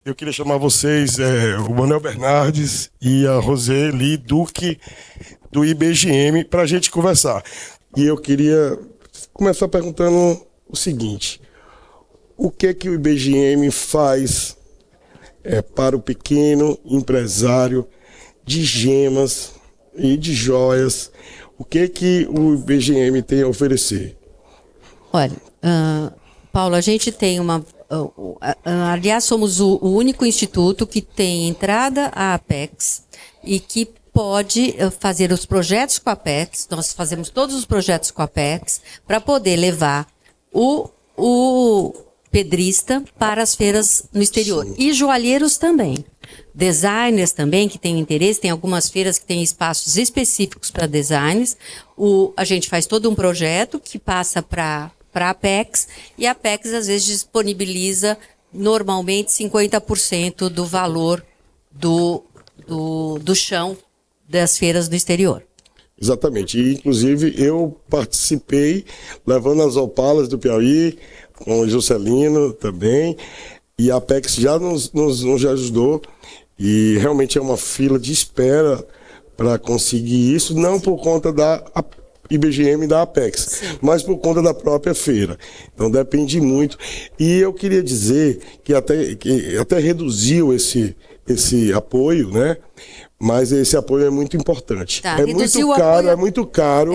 Eu queria chamar vocês, o Manuel Bernardes e a Roseli Duque, do IBGM, para a gente conversar. E eu queria começar perguntando o seguinte: o que o IBGM faz para o pequeno empresário de gemas e de joias? O que o IBGM tem a oferecer? Olha, Paulo, a gente tem aliás, somos o único instituto que tem entrada à Apex e que pode fazer os projetos com a Apex. Nós fazemos todos os projetos com a Apex para poder levar o pedrista para as feiras no exterior. Sim. E joalheiros também. Designers também, que têm interesse, tem algumas feiras que têm espaços específicos para designers. A gente faz todo um projeto que passa para a Apex, e a Apex às vezes disponibiliza normalmente 50% do valor do chão das feiras do exterior. Exatamente, e inclusive eu participei levando as opalas do Piauí, com o Juscelino também, e a Apex já nos ajudou, e realmente é uma fila de espera para conseguir isso, não por conta da IBGM da Apex, sim, mas por conta da própria feira. Então depende muito. E eu queria dizer que até reduziu esse apoio, né? Mas esse apoio é muito importante. Tá, é muito caro, é muito caro.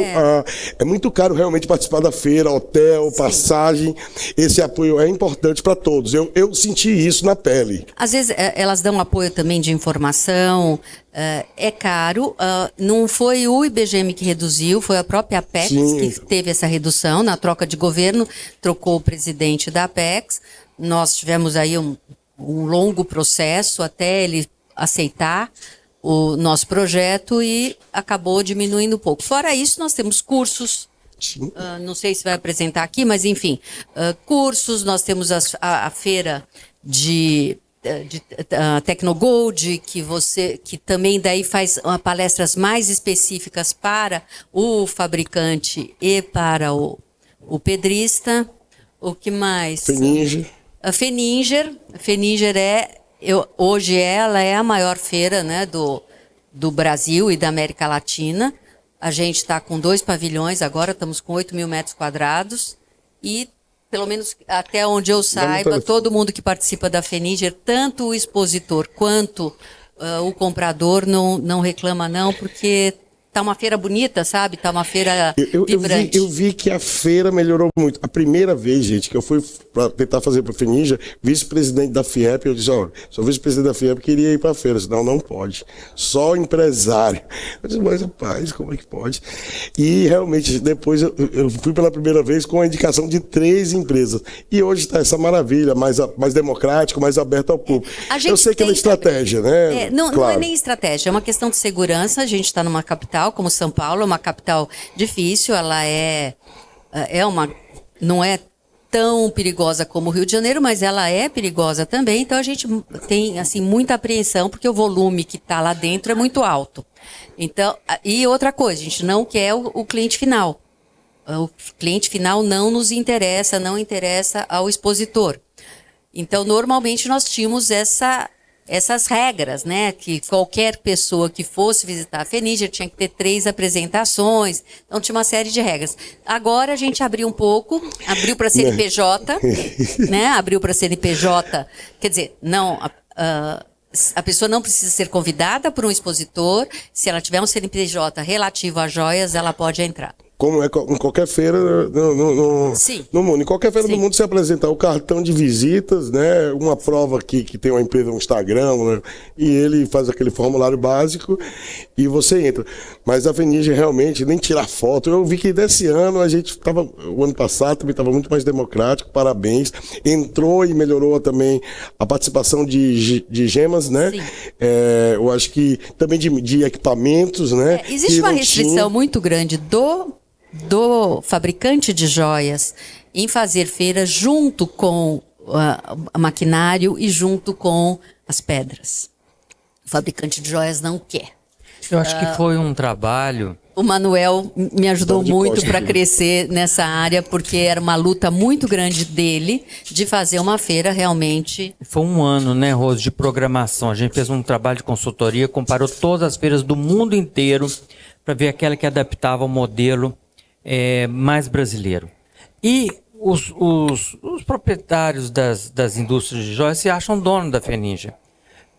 É muito caro realmente participar da feira, hotel, sim, passagem. Esse apoio é importante para todos. Eu senti isso na pele. Às vezes elas dão apoio também de informação. É caro. Não foi o IBGM que reduziu, foi a própria Apex, sim, que teve essa redução. Na troca de governo, trocou o presidente da Apex. Nós tivemos aí um longo processo até ele aceitar o nosso projeto e acabou diminuindo um pouco. Fora isso, nós temos cursos, não sei se vai apresentar aqui, mas enfim, cursos, nós temos a feira de Tecnogold, que também daí faz palestras mais específicas para o fabricante e para o pedrista. O que mais? Feninger. A Feninger hoje ela é a maior feira, né, do Brasil e da América Latina. A gente está com 2 pavilhões, agora estamos com 8.000 metros quadrados e, pelo menos até onde eu saiba, todo mundo que participa da Feninger, tanto o expositor quanto o comprador, não reclama não, porque tá uma feira bonita, sabe? Tá uma feira vibrante. Eu vi que a feira melhorou muito. A primeira vez, gente, que eu fui para tentar fazer para a Feninger, vice-presidente da FIEP, eu disse, sou vice-presidente da FIEP, queria ir para a feira. Senão, não pode. Só empresário. Eu disse, mas rapaz, como é que pode? E realmente, depois eu fui pela primeira vez com a indicação de 3 empresas. E hoje está essa maravilha, mais democrático, mais aberto ao público. Eu sei que é uma estratégia, né? Não é nem estratégia, é uma questão de segurança. A gente está numa capital como São Paulo, é uma capital difícil, ela não é tão perigosa como o Rio de Janeiro, mas ela é perigosa também, então a gente tem assim muita apreensão, porque o volume que está lá dentro é muito alto. Então, e outra coisa, a gente não quer o cliente final. O cliente final não nos interessa, não interessa ao expositor. Então, normalmente nós tínhamos essas regras, né, que qualquer pessoa que fosse visitar a Feninger tinha que ter 3 apresentações, então tinha uma série de regras. Agora a gente abriu um pouco, abriu para CNPJ, né, abriu para CNPJ, quer dizer, não, a pessoa não precisa ser convidada por um expositor, se ela tiver um CNPJ relativo a joias, ela pode entrar. Como é em qualquer feira no mundo. Em qualquer feira do mundo, você apresentar o cartão de visitas, né? Uma prova que tem uma empresa, um Instagram, né? E ele faz aquele formulário básico e você entra. Mas a Feninger realmente, nem tirar foto. Eu vi que desse ano o ano passado também estava muito mais democrático, parabéns. Entrou e melhorou também a participação de gemas, né? Eu acho que também de equipamentos, né? Existe uma restrição muito grande do fabricante de joias em fazer feira junto com o maquinário e junto com as pedras. O fabricante de joias não quer. Eu acho que foi um trabalho O Manuel me ajudou Dando de muito costa para aqui. crescer nessa área, porque era uma luta muito grande dele de fazer uma feira realmente. Foi um ano, né, Rose, de programação. A gente fez um trabalho de consultoria, comparou todas as feiras do mundo inteiro para ver aquela que adaptava o modelo mais brasileiro. E os proprietários das indústrias de joias se acham donos da Feninja.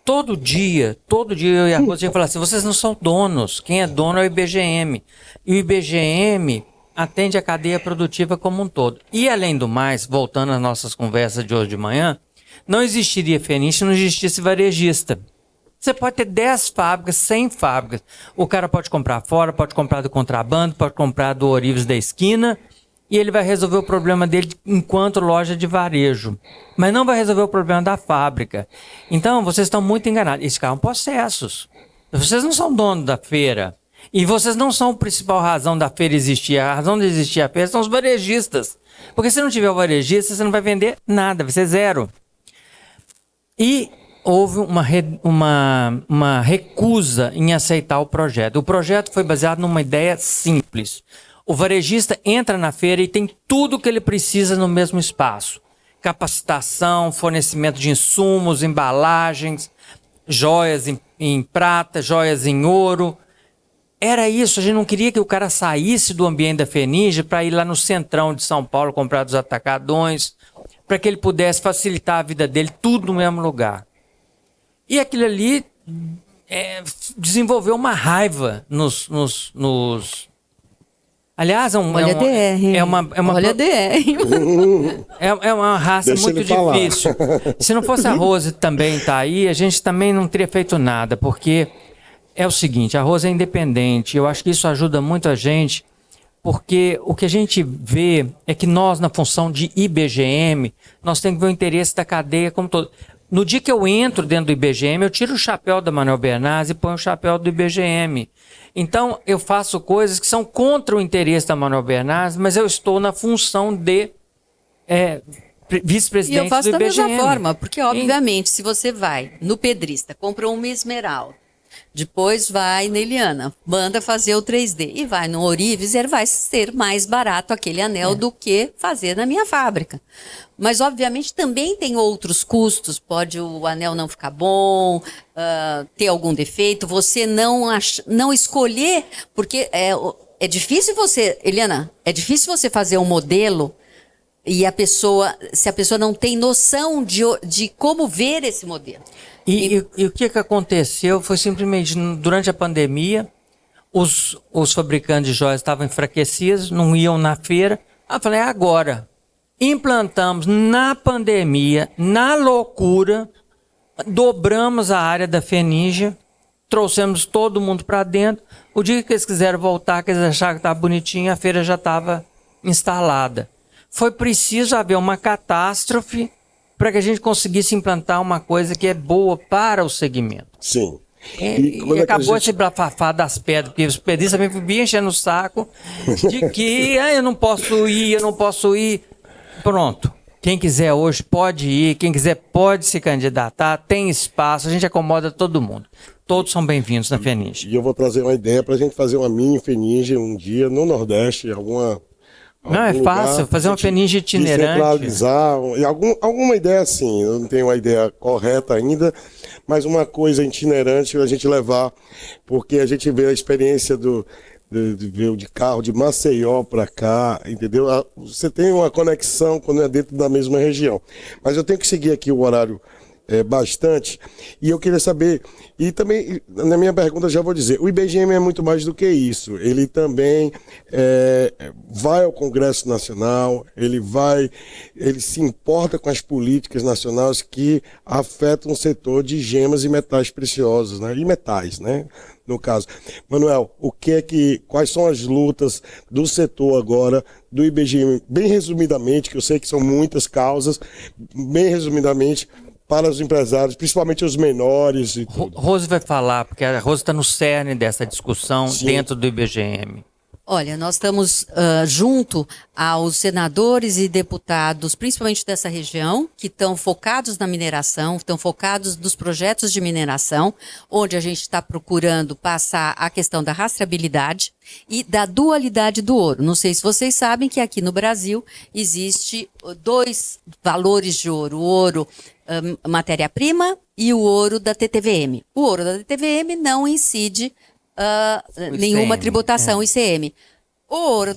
Todo dia eu e a Rose ia falar assim, vocês não são donos, quem é dono é o IBGM. E o IBGM atende a cadeia produtiva como um todo. E além do mais, voltando às nossas conversas de hoje de manhã, não existiria Feninja se não existisse varejista. Você pode ter 10 fábricas, 100 fábricas. O cara pode comprar fora, pode comprar do contrabando, pode comprar do Orives da esquina, e ele vai resolver o problema dele enquanto loja de varejo. Mas não vai resolver o problema da fábrica. Então, vocês estão muito enganados. Esses são processos. Vocês não são donos da feira. E vocês não são a principal razão da feira existir. A razão de existir a feira são os varejistas. Porque se não tiver o varejista, você não vai vender nada, vai ser zero. E houve uma recusa em aceitar o projeto. O projeto foi baseado numa ideia simples. O varejista entra na feira e tem tudo o que ele precisa no mesmo espaço. Capacitação, fornecimento de insumos, embalagens, joias em prata, joias em ouro. Era isso, a gente não queria que o cara saísse do ambiente da Feninja para ir lá no centrão de São Paulo comprar dos atacadões, para que ele pudesse facilitar a vida dele, tudo no mesmo lugar. E aquilo ali desenvolveu uma raiva nos aliás, Olha a DR. Olha a DR. É uma raça Deixa muito ele falar. difícil. Se não fosse a Rose também tá aí, a gente também não teria feito nada, porque é o seguinte, a Rose é independente, eu acho que isso ajuda muito a gente, porque o que a gente vê é que nós, na função de IBGM, nós temos que ver o interesse da cadeia como todo. No dia que eu entro dentro do IBGM, eu tiro o chapéu da Manuel Bernardes e ponho o chapéu do IBGM. Então, eu faço coisas que são contra o interesse da Manuel Bernardes, mas eu estou na função de vice-presidente do IBGM. E eu faço da mesma forma, porque, obviamente, se você vai no pedrista, compra uma esmeralda, depois vai na Eliana, manda fazer o 3D, e vai no Orives, ele vai ser mais barato aquele anel do que fazer na minha fábrica. Mas, obviamente, também tem outros custos. Pode o anel não ficar bom, ter algum defeito, você não escolher, porque é difícil você, Eliana, é difícil você fazer um modelo e se a pessoa não tem noção de como ver esse modelo. E o que aconteceu foi simplesmente, durante a pandemia, os fabricantes de joias estavam enfraquecidos, não iam na feira. Eu falei, agora, implantamos na pandemia, na loucura, dobramos a área da Feninja, trouxemos todo mundo para dentro. O dia que eles quiseram voltar, que eles acharam que estava bonitinho, a feira já estava instalada. Foi preciso haver uma catástrofe para que a gente conseguisse implantar uma coisa que é boa para o segmento. Sim. E acabou esse bafafá das pedras, porque os pedristas também vinham enchendo o saco de que eu não posso ir. Pronto. Quem quiser hoje pode ir, quem quiser pode se candidatar, tem espaço, a gente acomoda todo mundo. Todos são bem-vindos na Feninja. E eu vou trazer uma ideia para a gente fazer uma mini Feninja um dia no Nordeste, Não, é fácil, fazer uma Feninja itinerante. Centralizar, e alguma ideia assim, eu não tenho uma ideia correta ainda, mas uma coisa itinerante a gente levar, porque a gente vê a experiência de carro de Maceió para cá, entendeu? Você tem uma conexão quando é dentro da mesma região. Mas eu tenho que seguir aqui o horário bastante, e eu queria saber, e também na minha pergunta já vou dizer, o IBGM é muito mais do que isso, ele também vai ao Congresso Nacional, ele se importa com as políticas nacionais que afetam o setor de gemas e metais preciosos, né? E metais, né? No caso. Manuel, quais são as lutas do setor agora, do IBGM, bem resumidamente, que eu sei que são muitas causas, bem resumidamente, para os empresários, principalmente os menores e tudo. Rose vai falar, porque a Rose está no cerne dessa discussão. Sim. Dentro do IBGM. Olha, nós estamos junto aos senadores e deputados, principalmente dessa região, que estão focados na mineração, estão focados nos projetos de mineração, onde a gente está procurando passar a questão da rastreabilidade. e da dualidade do ouro. Não sei se vocês sabem que aqui no Brasil existe 2 valores de ouro. O ouro matéria-prima e o ouro da TTVM. O ouro da TTVM não incide nenhuma tributação ICM. O ouro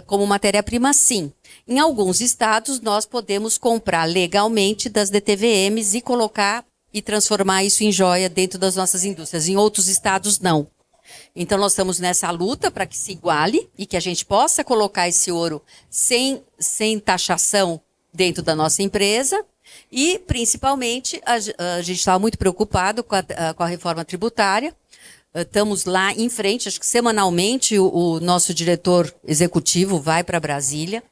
como matéria-prima, sim. Em alguns estados, nós podemos comprar legalmente das DTVMs e colocar e transformar isso em joia dentro das nossas indústrias. Em outros estados, não. Então, nós estamos nessa luta para que se iguale e que a gente possa colocar esse ouro sem taxação dentro da nossa empresa. E, principalmente, a gente estava muito preocupado com a reforma tributária. Estamos lá em frente, acho que semanalmente o nosso diretor executivo vai para Brasília.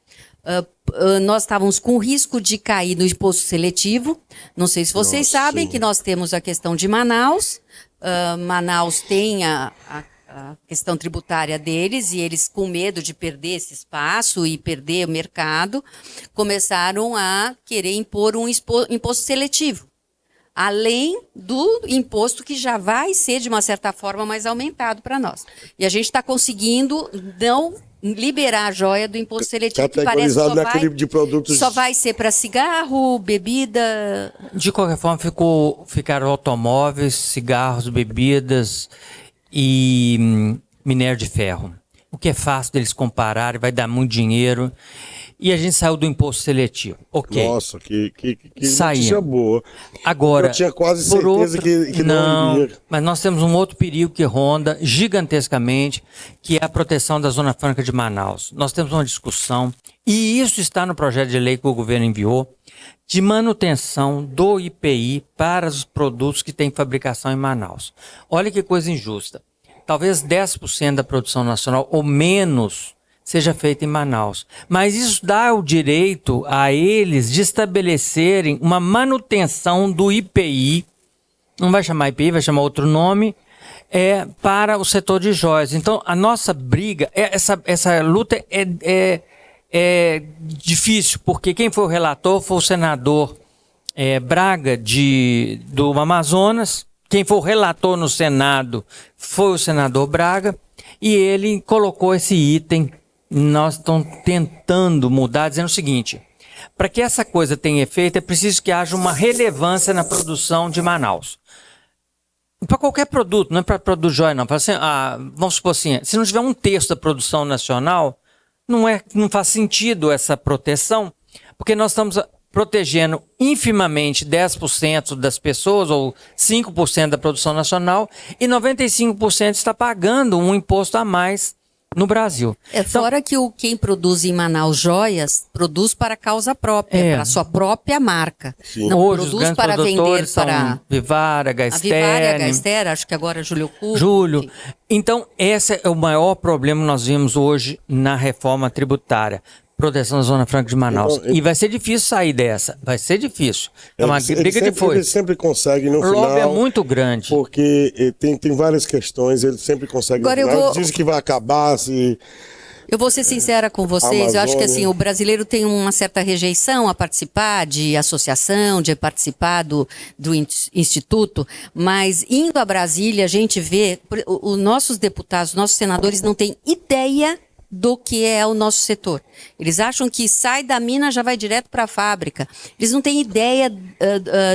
Nós estávamos com risco de cair no imposto seletivo. Não sei se vocês sabem que nós temos a questão de Manaus. Manaus tem a questão tributária deles e eles, com medo de perder esse espaço e perder o mercado, começaram a querer impor um imposto seletivo, além do imposto que já vai ser, de uma certa forma, mais aumentado para nós. E a gente está conseguindo não liberar a joia do imposto seletivo, que parece que só vai ser para cigarro, bebida... De qualquer forma, ficaram automóveis, cigarros, bebidas e minério de ferro. O que é fácil deles compararem, vai dar muito dinheiro. E a gente saiu do imposto seletivo. Ok. Nossa, que notícia boa. Agora, eu tinha quase certeza que não iria. Mas nós temos um outro perigo que ronda gigantescamente, que é a proteção da Zona Franca de Manaus. Nós temos uma discussão, e isso está no projeto de lei que o governo enviou, de manutenção do IPI para os produtos que têm fabricação em Manaus. Olha que coisa injusta. Talvez 10% da produção nacional ou menos seja feita em Manaus. Mas isso dá o direito a eles de estabelecerem uma manutenção do IPI, não vai chamar IPI, vai chamar outro nome, para o setor de joias. Então, a nossa briga, essa luta é difícil, porque quem foi o relator foi o senador Braga do Amazonas. Quem foi o relator no Senado foi o senador Braga, e ele colocou esse item. Nós estamos tentando mudar, dizendo o seguinte: para que essa coisa tenha efeito, é preciso que haja uma relevância na produção de Manaus. Para qualquer produto, não é para produto joia, não. Assim, vamos supor assim, se não tiver 1/3 da produção nacional, não faz sentido essa proteção, porque nós estamos protegendo infimamente 10% das pessoas, ou 5% da produção nacional, e 95% está pagando um imposto a mais no Brasil. Fora que quem produz em Manaus joias, produz para causa própria, para a sua própria marca. Sim. Não hoje, produz para vender para... Vivara, Gasterni. A Vivara e a Gasterni, acho que agora é Júlio. Então, esse é o maior problema que nós vimos hoje na reforma tributária. Proteção da Zona Franca de Manaus. E vai ser difícil sair dessa. Vai ser difícil. É uma briga de foice. Ele sempre consegue no final. O lobby é muito grande. Porque tem várias questões, ele sempre consegue. Agora Diz que vai acabar se... Eu vou ser sincera com vocês, eu acho que assim, o brasileiro tem uma certa rejeição a participar de associação, de participar do instituto, mas indo a Brasília a gente vê, os nossos deputados, nossos senadores não têm ideia do que é o nosso setor. Eles acham que sai da mina já vai direto para a fábrica. Eles não têm ideia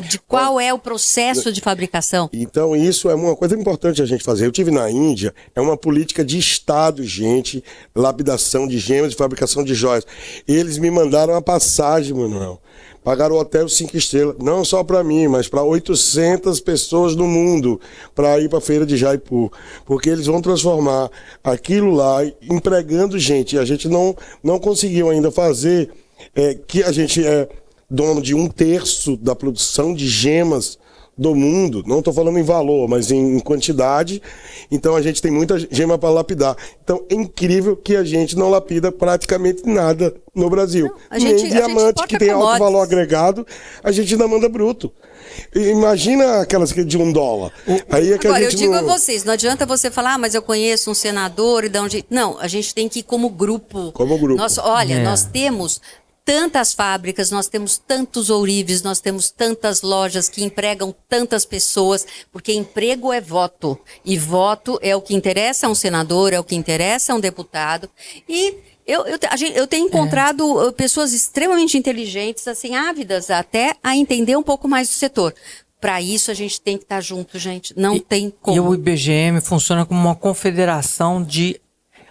de qual é o processo de fabricação. Então isso é uma coisa importante a gente fazer. Eu tive na Índia, é uma política de Estado, gente, lapidação de gemas, de fabricação de joias. Eles me mandaram a passagem, Manuel. Pagaram o hotel 5 estrelas, não só para mim, mas para 800 pessoas no mundo, para ir para a feira de Jaipur. Porque eles vão transformar aquilo lá, empregando gente. E a gente não conseguiu ainda fazer, que a gente é dono de 1/3 da produção de gemas do mundo. Não estou falando em valor, mas em quantidade. Então a gente tem muita gema para lapidar. Então é incrível que a gente não lapida praticamente nada no Brasil. Nem diamante, que tem alto valor agregado, a gente ainda manda bruto. Imagina aquelas de $1. Aí é que agora, a gente eu digo a vocês, não adianta você falar, mas eu conheço um senador e dá um jeito. Não, a gente tem que ir como grupo. Como grupo. Nós temos tantas fábricas, nós temos tantos ourives, nós temos tantas lojas que empregam tantas pessoas, porque emprego é voto. E voto é o que interessa a um senador, é o que interessa a um deputado. E eu tenho encontrado pessoas extremamente inteligentes, assim, ávidas até a entender um pouco mais do setor. Para isso, a gente tem que estar junto, gente. Não tem como. E o IBGM funciona como uma confederação de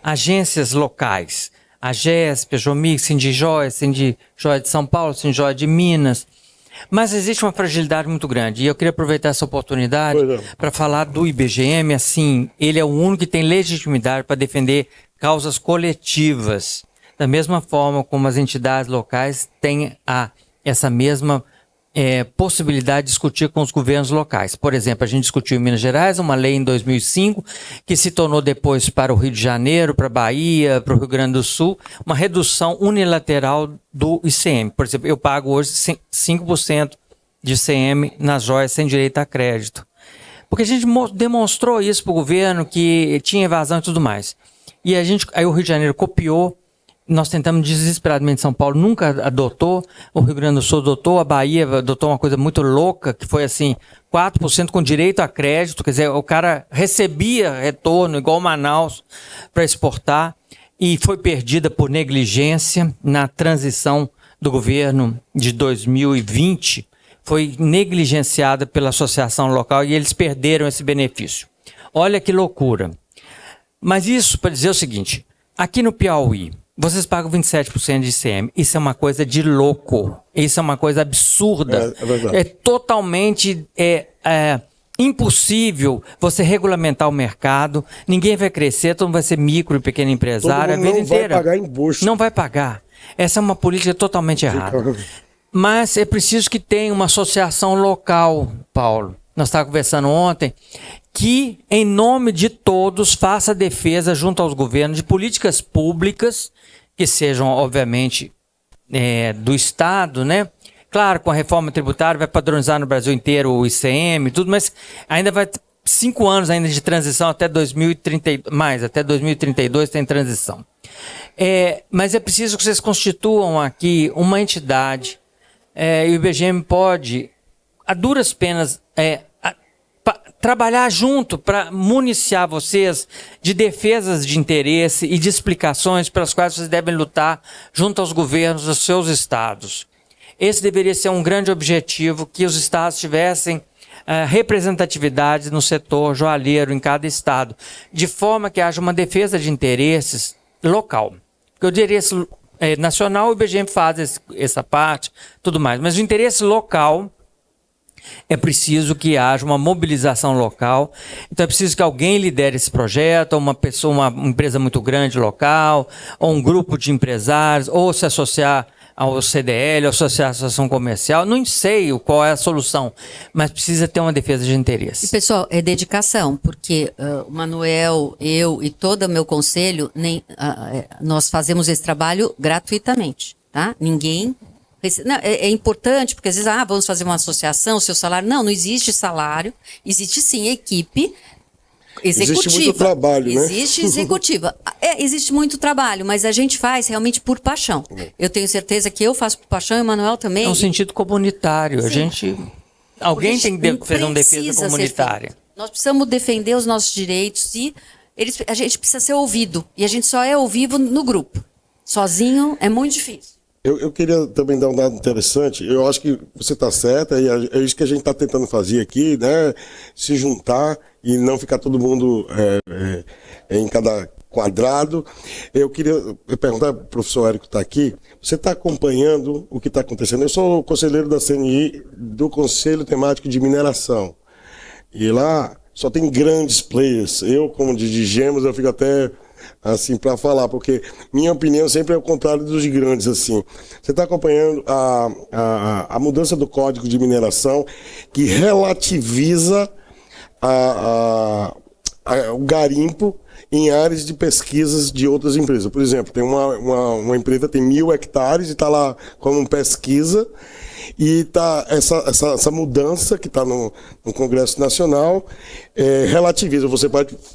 agências locais. A GESP, a Jomig, Sindijoia, Sindijoia de São Paulo, Sindijoia de Minas. Mas existe uma fragilidade muito grande. E eu queria aproveitar essa oportunidade para falar do IBGM. Assim, ele é o único que tem legitimidade para defender causas coletivas. Da mesma forma como as entidades locais têm essa mesma possibilidade de discutir com os governos locais. Por exemplo, a gente discutiu em Minas Gerais uma lei em 2005 que se tornou depois para o Rio de Janeiro, para a Bahia, para o Rio Grande do Sul, uma redução unilateral do ICM. Por exemplo, eu pago hoje 5% de ICM nas joias sem direito a crédito. Porque a gente demonstrou isso para o governo, que tinha evasão e tudo mais. E aí o Rio de Janeiro copiou. Nós tentamos desesperadamente, São Paulo nunca adotou, o Rio Grande do Sul adotou, a Bahia adotou uma coisa muito louca, que foi assim, 4% com direito a crédito, quer dizer, o cara recebia retorno, igual Manaus, para exportar, e foi perdida por negligência na transição do governo de 2020, foi negligenciada pela associação local e eles perderam esse benefício. Olha que loucura. Mas isso para dizer o seguinte, aqui no Piauí, vocês pagam 27% de ICM. Isso é uma coisa de louco. Isso é uma coisa absurda. É verdade. É totalmente impossível você regulamentar o mercado. Ninguém vai crescer, todo mundo vai ser micro e pequeno empresário a vida inteira. Não vai pagar imposto. Não vai pagar. Essa é uma política totalmente errada. Mas é preciso que tenha uma associação local, Paulo. Nós estávamos conversando ontem, que, em nome de todos, faça defesa junto aos governos de políticas públicas que sejam, obviamente, do Estado, né? Claro, com a reforma tributária vai padronizar no Brasil inteiro o ICM e tudo, mas ainda vai 5 anos ainda de transição até 2030, até 2032 tem transição. Mas é preciso que vocês constituam aqui uma entidade, e o IBGM pode, a duras penas, trabalhar junto para municiar vocês de defesas de interesse e de explicações pelas quais vocês devem lutar junto aos governos dos seus estados. Esse deveria ser um grande objetivo, que os estados tivessem representatividade no setor joalheiro em cada estado, de forma que haja uma defesa de interesses local. Porque o interesse nacional, o IBGM faz essa parte, tudo mais, mas o interesse local é preciso que haja uma mobilização local. Então é preciso que alguém lidere esse projeto, uma pessoa, uma empresa muito grande local, ou um grupo de empresários, ou se associar ao CDL, ou associar à associação comercial. Não sei qual é a solução, mas precisa ter uma defesa de interesse. E, pessoal, é dedicação, porque o Manuel, eu e todo o meu conselho, nós fazemos esse trabalho gratuitamente, tá? Ninguém... Não, é importante, porque às vezes, vamos fazer uma associação, seu salário. Não existe salário, existe sim equipe executiva. Existe muito trabalho, né? Existe executiva. Existe muito trabalho, mas a gente faz realmente por paixão. Eu tenho certeza que eu faço por paixão e o Manuel também. É um sentido comunitário. Alguém tem que fazer uma defesa comunitária. Nós precisamos defender os nossos direitos e a gente precisa ser ouvido. E a gente só é ouvido no grupo. Sozinho é muito difícil. Eu queria também dar um dado interessante. Eu acho que você está certa, e é isso que a gente está tentando fazer aqui, né? Se juntar e não ficar todo mundo em cada quadrado. Eu queria perguntar para o professor Érico que está aqui, você está acompanhando o que está acontecendo? Eu sou conselheiro da CNI, do Conselho Temático de Mineração. E lá só tem grandes players. Eu, como de Gemos, eu fico até... assim, para falar, porque minha opinião sempre é o contrário dos grandes, assim. Você está acompanhando a mudança do Código de Mineração, que relativiza o garimpo em áreas de pesquisas de outras empresas. Por exemplo, tem uma empresa tem 1.000 hectares e está lá como pesquisa, e tá essa mudança que está no Congresso Nacional, relativiza.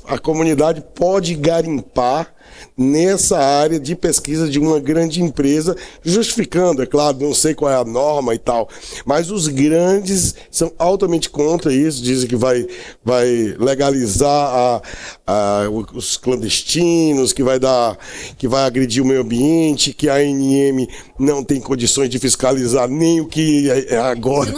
A comunidade pode garimpar nessa área de pesquisa de uma grande empresa, justificando, é claro, não sei qual é a norma e tal, mas os grandes são altamente contra isso, dizem que vai legalizar os clandestinos, que vai agredir o meio ambiente, que a ANM não tem condições de fiscalizar nem o que é agora,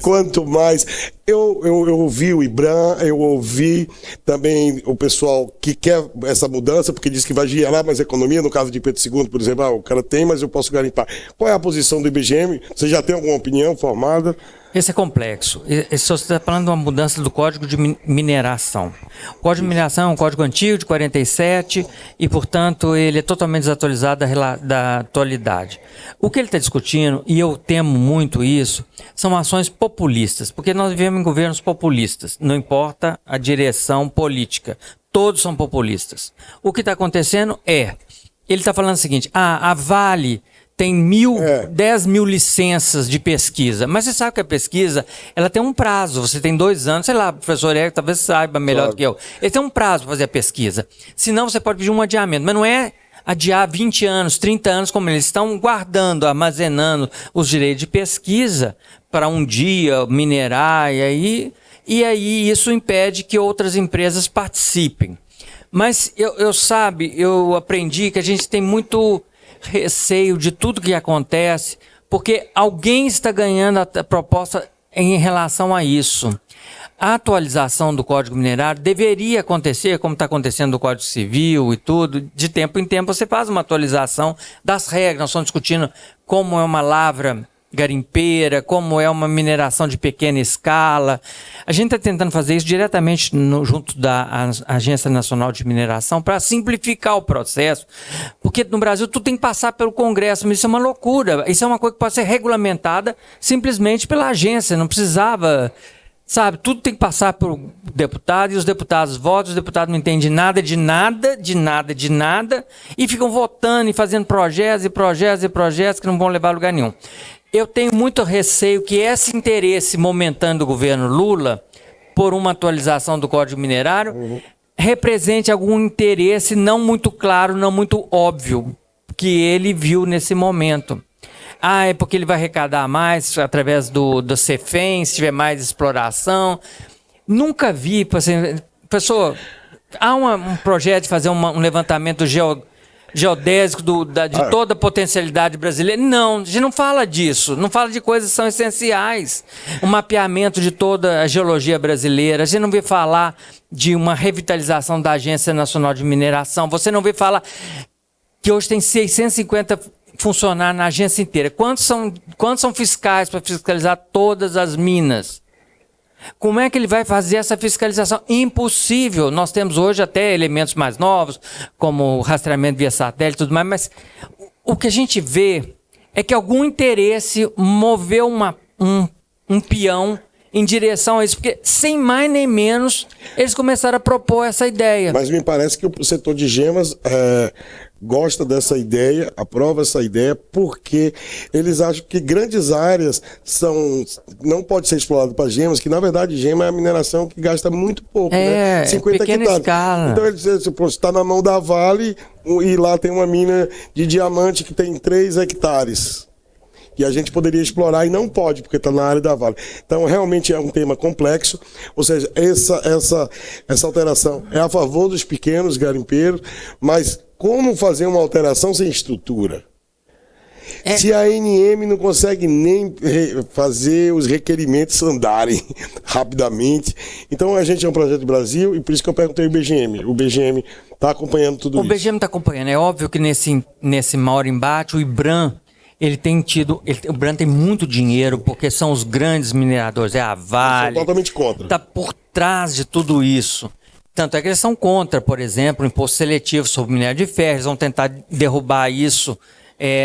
quanto mais. Eu ouvi o IBRAM, eu ouvi também o pessoal que quer essa mudança, porque diz que vai gerar mais economia. No caso de Pedro II, por exemplo, o cara tem, mas eu posso garimpar. Qual é a posição do IBGM? Você já tem alguma opinião formada? Esse é complexo. Você está falando de uma mudança do Código de Mineração. O Código de Mineração é um código antigo, de 47, e, portanto, ele é totalmente desatualizado da atualidade. O que ele está discutindo, e eu temo muito isso, são ações populistas, porque nós vivemos em governos populistas, não importa a direção política, todos são populistas. O que está acontecendo ele está falando o seguinte, a Vale tem 10 mil licenças de pesquisa. Mas você sabe que a pesquisa, ela tem um prazo. Você tem 2 anos, sei lá, o professor Érico talvez saiba melhor do que eu. Ele tem um prazo para fazer a pesquisa. Senão você pode pedir um adiamento. Mas não é adiar 20 anos, 30 anos, como eles estão guardando, armazenando os direitos de pesquisa para um dia minerar. E aí isso impede que outras empresas participem. Mas eu aprendi que a gente tem muito receio de tudo que acontece, porque alguém está ganhando a proposta em relação a isso. A atualização do Código Minerário deveria acontecer, como está acontecendo no Código Civil e tudo, de tempo em tempo você faz uma atualização das regras. Nós estamos discutindo como é uma lavra garimpeira, como é uma mineração de pequena escala. A gente está tentando fazer isso diretamente junto da Agência Nacional de Mineração para simplificar o processo, porque no Brasil tudo tem que passar pelo Congresso, mas isso é uma loucura. Isso é uma coisa que pode ser regulamentada simplesmente pela agência, não precisava... Sabe, tudo tem que passar por deputado, e os deputados votam, os deputados não entendem nada de nada, e ficam votando e fazendo projetos que não vão levar a lugar nenhum. Eu tenho muito receio que esse interesse momentâneo do governo Lula por uma atualização do Código Minerário represente algum interesse não muito claro, não muito óbvio, que ele viu nesse momento. É porque ele vai arrecadar mais através do CEFEM, se tiver mais exploração. Nunca vi, professor, há um projeto de fazer um levantamento geodésico de toda a potencialidade brasileira. Não, a gente não fala disso, não fala de coisas que são essenciais. Um mapeamento de toda a geologia brasileira, a gente não vê falar de uma revitalização da Agência Nacional de Mineração, você não vê falar que hoje tem 650 funcionar na agência inteira. Quantos são fiscais para fiscalizar todas as minas? Como é que ele vai fazer essa fiscalização? Impossível. Nós temos hoje até elementos mais novos, como rastreamento via satélite e tudo mais, mas o que a gente vê é que algum interesse moveu um peão em direção a isso, porque sem mais nem menos eles começaram a propor essa ideia. Mas me parece que o setor de gemas gosta dessa ideia, aprova essa ideia, porque eles acham que grandes áreas não pode ser explorado para gemas, que na verdade gema é a mineração que gasta muito pouco, né? 50 pequena hectares. Escala. Então eles dizem, está na mão da Vale e lá tem uma mina de diamante que tem 3 hectares. E a gente poderia explorar e não pode, porque está na área da Vale. Então, realmente é um tema complexo. Ou seja, essa alteração é a favor dos pequenos garimpeiros, mas como fazer uma alteração sem estrutura? Se a ANM não consegue nem fazer os requerimentos andarem rapidamente. Então, a gente é um projeto do Brasil e por isso que eu perguntei ao IBGM. O IBGM está acompanhando tudo isso. O IBGM está acompanhando. É óbvio que nesse maior embate, o IBRAM, o IBRAM tem muito dinheiro, porque são os grandes mineradores, é a Vale. São totalmente contra. Está por trás de tudo isso. Tanto é que eles são contra, por exemplo, o imposto seletivo sobre minério de ferro. Eles vão tentar derrubar isso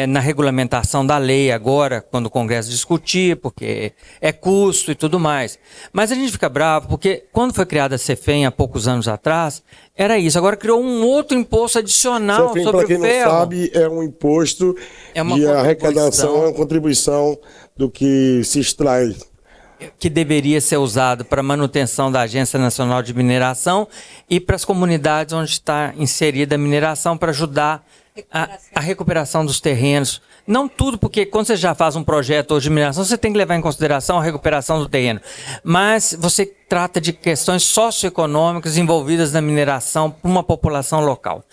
na regulamentação da lei agora, quando o Congresso discutir, porque é custo e tudo mais. Mas a gente fica bravo, porque quando foi criada a CEFEM há poucos anos atrás, era isso. Agora criou um outro imposto adicional CEFEM, sobre o ferro. Para quem não sabe, é um imposto de arrecadação, é uma contribuição do que se extrai. que deveria ser usado para manutenção da Agência Nacional de Mineração e para as comunidades onde está inserida a mineração para ajudar a recuperação dos terrenos. Não tudo, porque quando você já faz um projeto hoje de mineração, você tem que levar em consideração a recuperação do terreno. Mas você trata de questões socioeconômicas envolvidas na mineração para uma população local.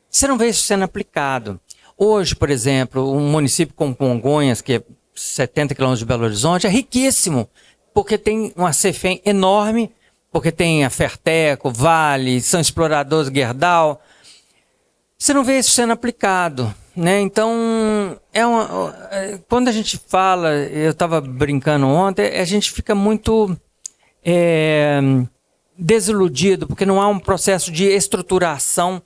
Você não vê isso sendo aplicado. Hoje, por exemplo, um município como Congonhas, que é 70 quilômetros de Belo Horizonte, é riquíssimo, porque tem uma Cefem enorme, porque tem a Ferteco, Vale, são exploradores Gerdau. Você não vê isso sendo aplicado, né? Então, quando a gente fala, eu estava brincando ontem, a gente fica muito desiludido, porque não há um processo de estruturação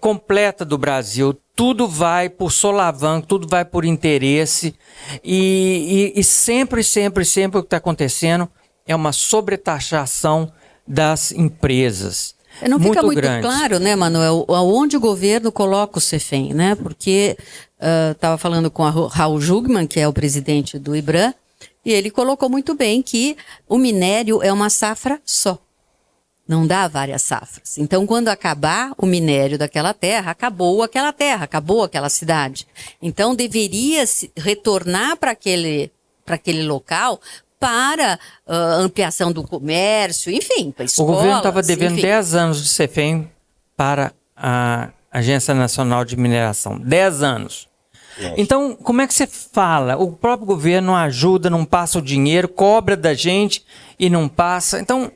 completa do Brasil. Tudo vai por solavanco, tudo vai por interesse e sempre o que está acontecendo é uma sobretaxação das empresas. Não fica muito grandes. claro, né, Manuel, aonde o governo coloca o Cefem, né? Porque estava falando com o Raul Jugman, que é o presidente do IBRAM, e ele colocou muito bem que o minério é uma safra só. Não dá várias safras. Então, quando acabar o minério daquela terra, acabou aquela cidade. Então, deveria se retornar para aquele local para ampliação do comércio, enfim, para escolas. O governo estava devendo enfim. 10 anos de Cefem para a Agência Nacional de Mineração. 10 anos. Nossa. Então, como é que você fala? O próprio governo não ajuda, não passa o dinheiro, cobra da gente e não passa. Então,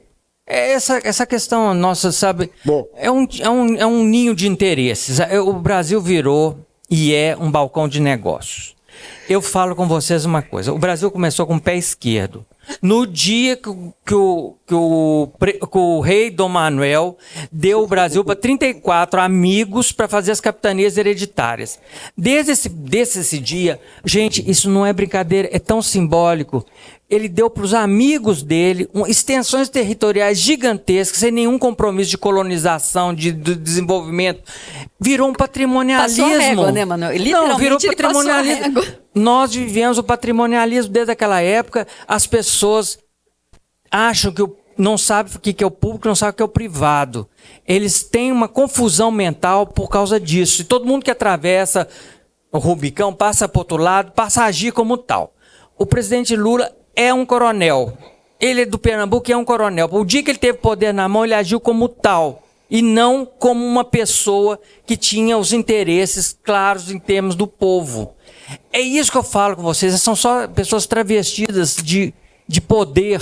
essa questão nossa, sabe, é um ninho de interesses. O Brasil virou e é um balcão de negócios. Eu falo com vocês uma coisa, o Brasil começou com o pé esquerdo. No dia que o rei Dom Manuel deu o Brasil para 34 amigos para fazer as capitanias hereditárias. Desde esse dia, gente, isso não é brincadeira, é tão simbólico. Ele deu para os amigos dele extensões territoriais gigantescas, sem nenhum compromisso de colonização, de desenvolvimento. Virou um patrimonialismo. Passou a régua, né, Manuel? Literalmente, não, virou patrimonialismo. Nós vivemos o patrimonialismo desde aquela época. As pessoas acham que não sabem o que é o público, não sabem o que é o privado. Eles têm uma confusão mental por causa disso. E todo mundo que atravessa o Rubicão, passa para o outro lado, passa a agir como tal. O presidente Lula é um coronel. Ele é do Pernambuco e é um coronel. O dia que ele teve poder na mão, ele agiu como tal. E não como uma pessoa que tinha os interesses claros em termos do povo. É isso que eu falo com vocês. São só pessoas travestidas de poder.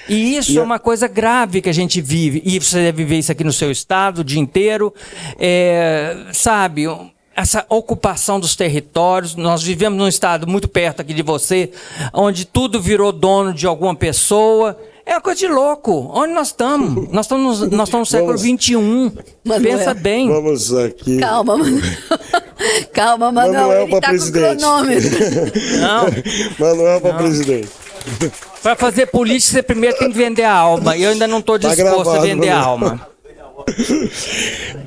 E isso é uma coisa grave que a gente vive. E você deve viver isso aqui no seu estado o dia inteiro. Sabe, essa ocupação dos territórios. Nós vivemos num estado muito perto aqui de você, onde tudo virou dono de alguma pessoa. É uma coisa de louco. Onde nós estamos? Nós estamos no século XXI. Pensa bem. Vamos aqui. Calma, Manuel. Calma, Manuel. Ele está com o cronômetro. Não. Manuel para presidente. Para fazer política, você primeiro tem que vender a alma. E eu ainda não estou disposto a vender a alma.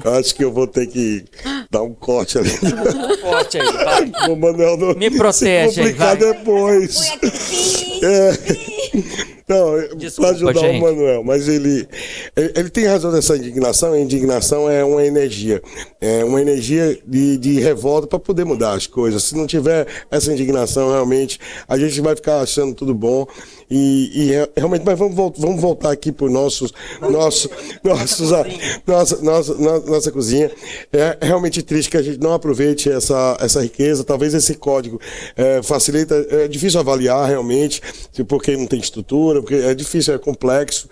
Eu acho que eu vou ter que dar um corte ali. Corte aí, vai. O Manuel não me protege se complicar aí, vai. Depois. Não, para ajudar gente. O Manuel, mas ele tem razão nessa indignação. A indignação é uma energia de revolta para poder mudar as coisas. Se não tiver essa indignação, realmente, a gente vai ficar achando tudo bom. E realmente, mas vamos voltar aqui para nossa cozinha. É realmente triste que a gente não aproveite essa riqueza. Talvez esse código facilita. É difícil avaliar realmente, porque não tem estrutura, porque é difícil, é complexo.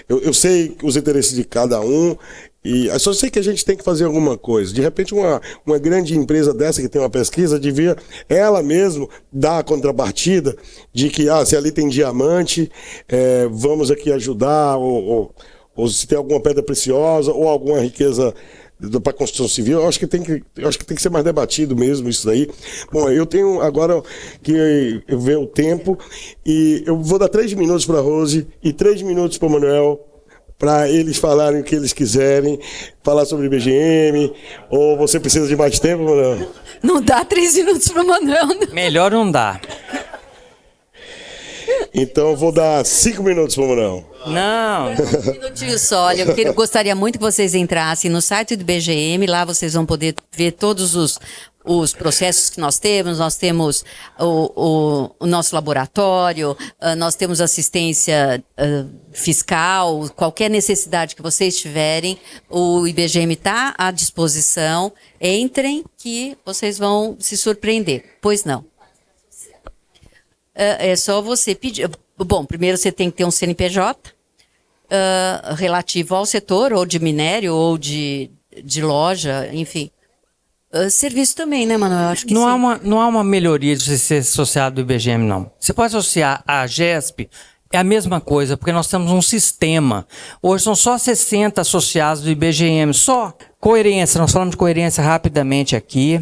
Eu sei os interesses de cada um. E eu só sei que a gente tem que fazer alguma coisa. De repente, uma grande empresa dessa que tem uma pesquisa devia ela mesmo dar a contrapartida de que, se ali tem diamante, vamos aqui ajudar, ou se tem alguma pedra preciosa, ou alguma riqueza para a construção civil. Eu acho que tem que ser mais debatido mesmo isso daí. Bom, eu tenho agora que ver o tempo, e eu vou dar 3 minutos para a Rose e 3 minutos para o Manuel, para eles falarem o que eles quiserem, falar sobre IBGM, ou você precisa de mais tempo, Manuel? Não dá 3 minutos para o Manuel. Melhor não dá. Então eu vou dar 5 minutos pro Manuel. Não. Um minutinho só. Olha, eu gostaria muito que vocês entrassem no site do IBGM. Lá vocês vão poder ver todos os processos que nós temos. Nós temos o nosso laboratório, nós temos assistência fiscal, qualquer necessidade que vocês tiverem, o IBGM está à disposição. Entrem que vocês vão se surpreender. Pois não. É só você pedir. Bom, primeiro você tem que ter um CNPJ relativo ao setor, ou de minério, ou de loja, enfim. Serviço também, né, Manuel? Acho que Não sim. não há uma melhoria de você ser associado do IBGM, não. Você pode associar à GESP, é a mesma coisa, porque nós temos um sistema. Hoje são só 60 associados do IBGM, só. Coerência, nós falamos de coerência rapidamente aqui.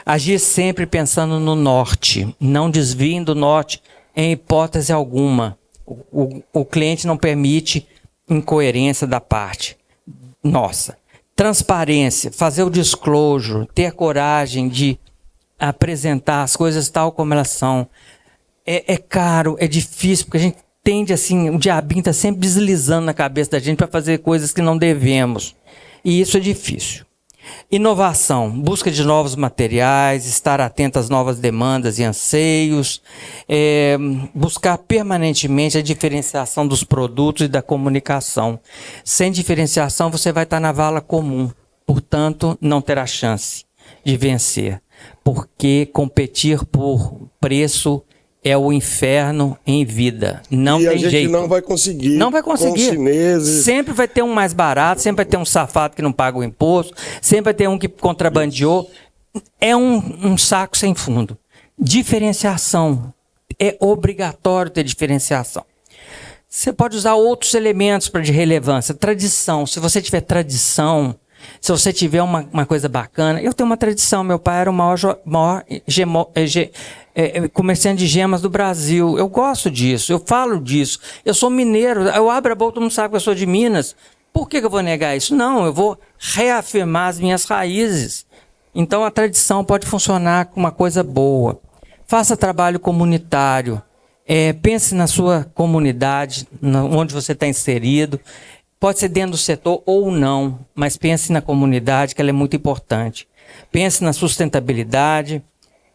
Agir sempre pensando no norte, não desviem do norte em hipótese alguma. O cliente não permite incoerência da parte nossa. Transparência, fazer o disclosure, ter coragem de apresentar as coisas tal como elas são. É caro, é difícil, porque a gente tende assim, o diabinho está sempre deslizando na cabeça da gente para fazer coisas que não devemos. E isso é difícil. Inovação, busca de novos materiais, estar atento às novas demandas e anseios, buscar permanentemente a diferenciação dos produtos e da comunicação. Sem diferenciação, você vai estar na vala comum, portanto, não terá chance de vencer, porque competir por preço é o inferno em vida. Não tem jeito. E a gente não vai conseguir. Não vai conseguir. Com os chineses. Sempre vai ter um mais barato, sempre vai ter um safado que não paga o imposto, sempre vai ter um que contrabandeou. É um saco sem fundo. Diferenciação. É obrigatório ter diferenciação. Você pode usar outros elementos de relevância. Tradição. Se você tiver tradição, se você tiver uma coisa bacana. Eu tenho uma tradição. Meu pai era o maior comerciante de gemas do Brasil. Eu gosto disso, eu falo disso. Eu sou mineiro, eu abro a boca, todo mundo sabe que eu sou de Minas. Por que eu vou negar isso? Não, eu vou reafirmar as minhas raízes. Então a tradição pode funcionar com uma coisa boa. Faça trabalho comunitário. Pense na sua comunidade, onde você está inserido. Pode ser dentro do setor ou não, mas pense na comunidade, que ela é muito importante. Pense na sustentabilidade.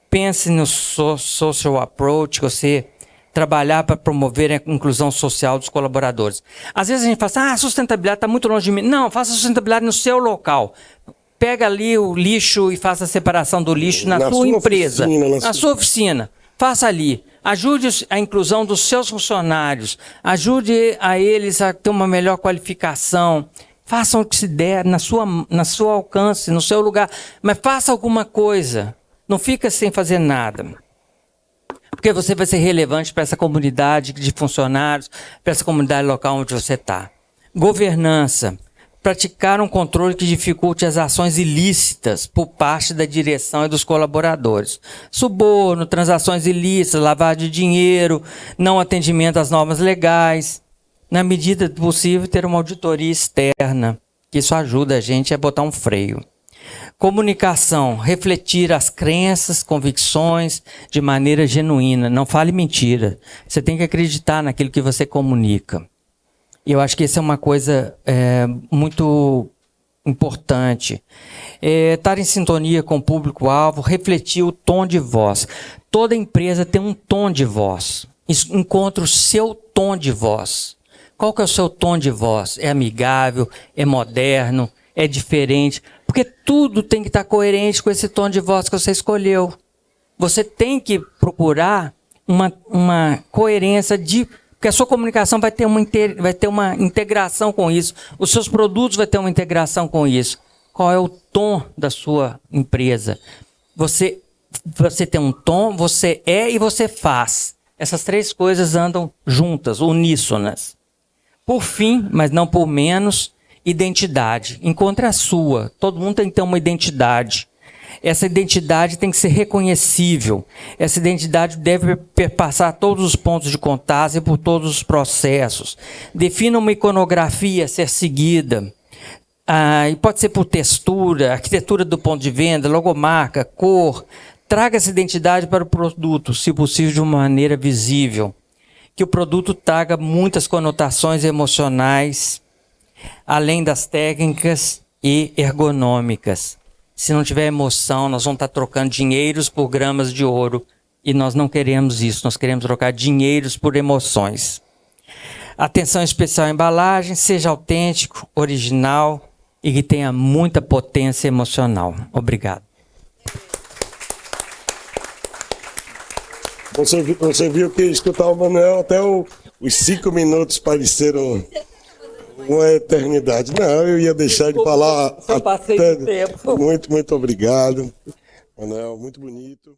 Pense no social approach, você trabalhar para promover a inclusão social dos colaboradores. Às vezes a gente fala assim, a sustentabilidade está muito longe de mim. Não, faça sustentabilidade no seu local. Pega ali o lixo e faça a separação do lixo na sua empresa, na sua oficina. Faça ali. Ajude a inclusão dos seus funcionários. Ajude a eles a ter uma melhor qualificação. Façam o que se der na sua alcance, no seu lugar. Mas faça alguma coisa. Não fica sem fazer nada, porque você vai ser relevante para essa comunidade de funcionários, para essa comunidade local onde você está. Governança, praticar um controle que dificulte as ações ilícitas por parte da direção e dos colaboradores. Suborno, transações ilícitas, lavagem de dinheiro, não atendimento às normas legais. Na medida do possível, ter uma auditoria externa, que isso ajuda a gente a botar um freio. Comunicação, refletir as crenças, convicções de maneira genuína. Não fale mentira. Você tem que acreditar naquilo que você comunica. E eu acho que isso é uma coisa muito importante. Estar em sintonia com o público-alvo, refletir o tom de voz. Toda empresa tem um tom de voz. Encontre o seu tom de voz. Qual que é o seu tom de voz? É amigável? É moderno? É diferente? Porque tudo tem que estar coerente com esse tom de voz que você escolheu. Você tem que procurar uma coerência porque a sua comunicação vai ter uma integração com isso. Os seus produtos vão ter uma integração com isso. Qual é o tom da sua empresa? Você tem um tom, você e você faz. Essas três coisas andam juntas, uníssonas. Por fim, mas não por menos, identidade. Encontre a sua. Todo mundo tem que ter uma identidade. Essa identidade tem que ser reconhecível. Essa identidade deve perpassar todos os pontos de contato e por todos os processos. Defina uma iconografia a ser seguida. E pode ser por textura, arquitetura do ponto de venda, logomarca, cor. Traga essa identidade para o produto, se possível de uma maneira visível. que o produto traga muitas conotações emocionais, além das técnicas e ergonômicas. Se não tiver emoção, nós vamos estar trocando dinheiros por gramas de ouro, e nós não queremos isso, nós queremos trocar dinheiros por emoções. Atenção especial à embalagem, seja autêntico, original e que tenha muita potência emocional. Obrigado. Você viu que escutar o Manuel até os 5 minutos pareceram uma eternidade. Não, eu ia deixar de falar. Eu passei do tempo. Muito, muito obrigado, Manuel, muito bonito.